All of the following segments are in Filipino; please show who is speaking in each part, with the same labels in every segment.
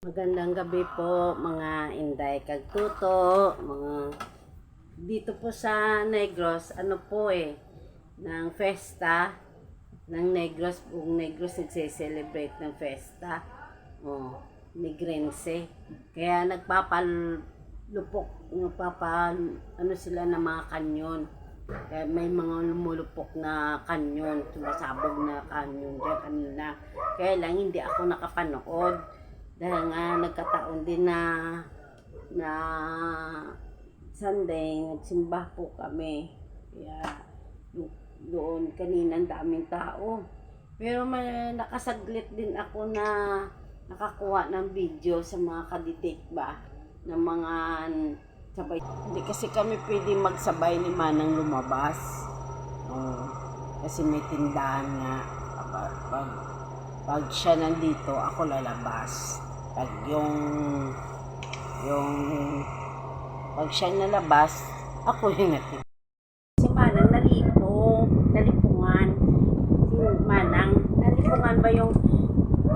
Speaker 1: Magandang gabi po mga Inday Kagtuto, mga dito po sa Negros, ano po ng festa ng Negros, buong Negros nagse-celebrate ng festa. Negrense. Kaya ano sila ng mga kanyon. Kaya may mga lumulupok na kanyon, sumasabog na kanyon dyan kanina. Kaya lang hindi ako nakapanood. Dahil nga nagkataon din na Sunday, nagsimba po kami. Kaya doon kanina ang daming tao. Pero may nakasaglit din ako na nakakuha ng video sa mga kaditik ba ng mga sabay. Hindi kasi kami pwede magsabay ni Manang lumabas. Kasi may tindahan nga. Pag siya nandito, ako lalabas. Pag pag siya nalabas, ako yung natin. Si Manang nalipungan. Si Manang, nalipungan ba yung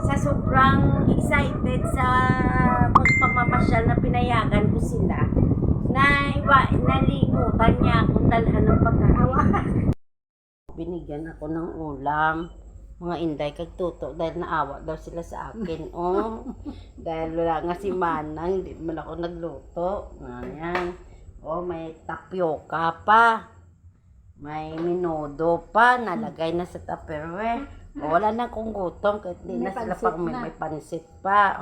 Speaker 1: sa sobrang excited sa pagpamamasyal na pinayagan ko sila na nalimutan niya akong dalhan ng pagkain. Binigyan ako ng ulam. Mga Inday Kagtuto dahil naawa daw sila sa akin. Dahil wala nga si Manang, hindi man ako nagluto. Ayan. May tapioca pa. May minodo pa, nalagay na sa tupperware. Wala na akong gutom kahit hindi na sila pang may pansit pa.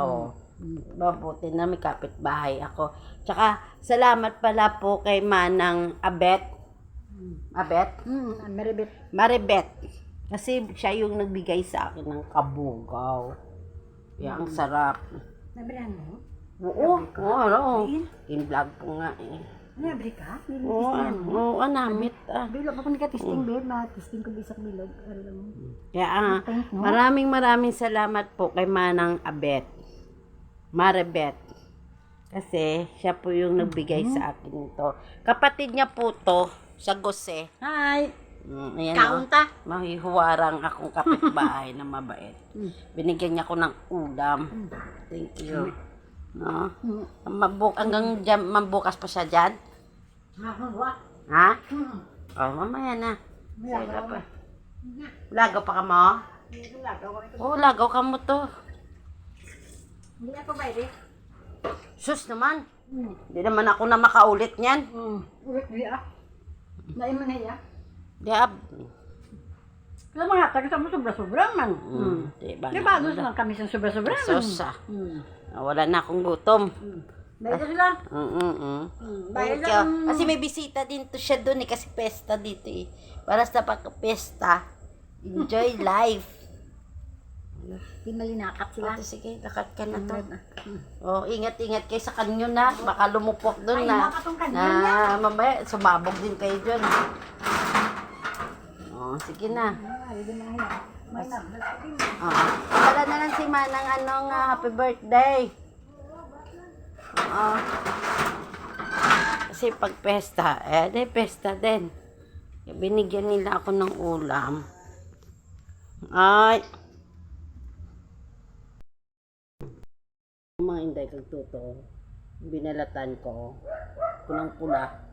Speaker 1: Mabuti na may kapitbahay ako. Tsaka salamat pala po kay Manang Abet. Maribet. Kasi siya yung nagbigay sa akin ng kabugaw. Ang sarap.
Speaker 2: Nabilan mo?
Speaker 1: Oo. In-vlog po nga
Speaker 2: Nabri ka?
Speaker 1: Oo, namit.
Speaker 2: Bilog ako nagka-testing, babe. Ma-testing ko bisak bilog.
Speaker 1: Kaya maraming salamat po kay Manang Abet. Maribet. Kasi siya po yung nagbigay sa akin ito. Kapatid niya po to sa Gose.
Speaker 2: Hi!
Speaker 1: Ayan,
Speaker 2: Kaunta.
Speaker 1: Mahihuwarang akong kapitbahay na mabait. Binigyan niya ko ng ulam. Thank you. Hanggang dyan, mabukas pa siya dyan? Ha? Mamaya na. Sige pa. Lagaw pa ka mo? Lagaw ka mo to.
Speaker 2: Hindi ako baby.
Speaker 1: Sus naman. Hindi naman ako na makaulit niyan.
Speaker 2: Ulit dia. Naima na iya.
Speaker 1: Diab.
Speaker 2: Kaya mga taga mo sobra-sobra man.
Speaker 1: Diba?
Speaker 2: Diba gusto lang kami sa sobra-sobra man.
Speaker 1: Sosa. Wala na akong gutom.
Speaker 2: Bayo sila.
Speaker 1: Thank you. Kasi may bisita din to siya doon kasi pesta dito Para sa pagka-pesta, enjoy life.
Speaker 2: Di malinakap sila.
Speaker 1: Sige, lakat ka na to. Ingat-ingat kayo sa kanyo na. Baka lumupok doon na. Mamaya, sumabog din kayo dyan. Sige na. Pala na lang si Manang happy birthday. Kasi pag pesta, pesta din. Binigyan nila ako ng ulam. Mga Inday Kagtuto, binalatan ko pulang-pula.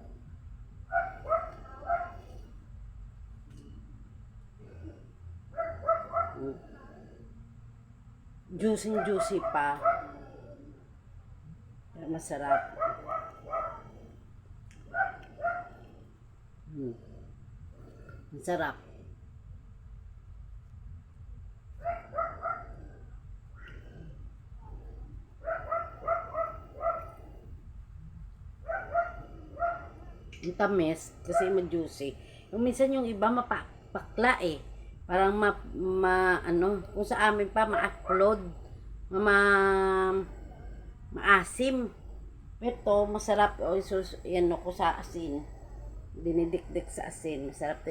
Speaker 1: Juicy pa. Masarap. Masarap. Yung tamis, kasi ma-juicy. Minsan yung iba mapakla Parang kung sa amin pa ma-upload, maasim. Ito, masarap. Yan ako sa asin. Dinidikdik sa asin. Masarap